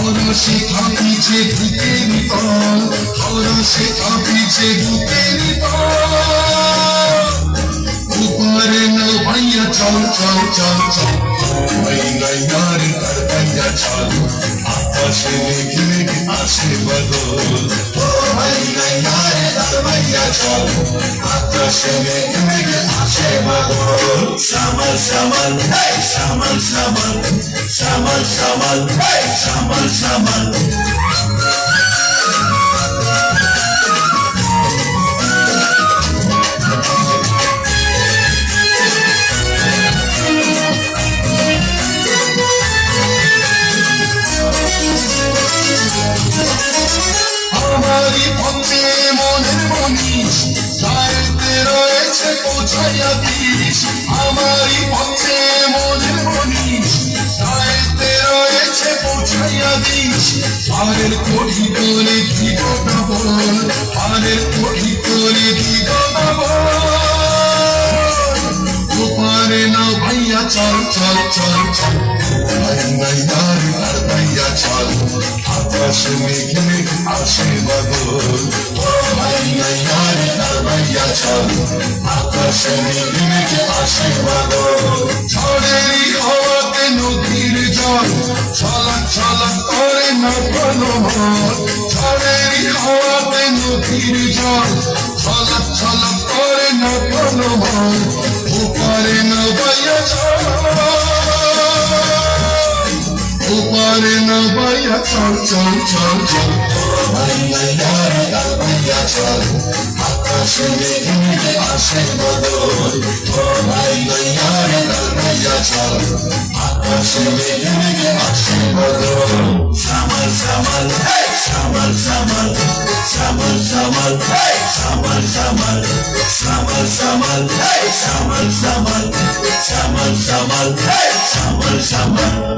হরষে কাঁপিছে বুকের তল, হরষে কাঁপিছে বুকের তল। উপরে নৌবাইয়া চল চল চল চল, নৈনাইয়ার কারবাইয়া চল, আকাশে মেঘে মেঘে আসে বাদল। নৈনাইয়ার কারবাইয়া চল, আকাশে মেঘে মেঘে আসে বাদল। শ্যামল শ্যামল শ্যামল শ্যামল শ্যামল শ্যামল শ্যামল শ্যামল। আমারি পথে মনের মনীষ, যাইতে রয়েছে পৌঁছাইয়া দিস। আমারি পথে মনের মনীষ, যাইতে রয়েছে পৌঁছাইয়া দিস। পারের কোঠি করে দিগটা বল, পারের কোঠি করে দিগটা বল। ওপারে না ভাইয়া চল চল চল চল, নৈনাইয়ার কারবাইয়া চল, আকাশে মেঘে মেঘে আসে বাদল। নৈনাইয়ার কারবাইয়া চল, আকাশে মেঘে মেঘে আসে বাদল। ঝড়েরই হাওয়াতে নদীর জল ছলক ছলক করে না প্রলোভন। ঝড়েরই হাওয়াতে নদীর জল ছলক ছলক করে না প্রলোভন। ওপারে নৌবাইয়া চল, ওপারে নৌবাইয়া চল চল চল চল। নৈনাইয়ার কারবাইয়া চল, আকাশে মেঘে মেঘে আসে বাদল। নৈনাইয়ার কারবাইয়া চল, আকাশে মেঘে মেঘে আসে বাদল। শ্যামল শ্যামল শ্যামল শ্যামল শ্যামল শ্যামল শ্যামল শ্যামল শ্যামল শ্যামল শ্যামল শ্যামল শ্যামল শ্যামল শ্যামল শ্যামল।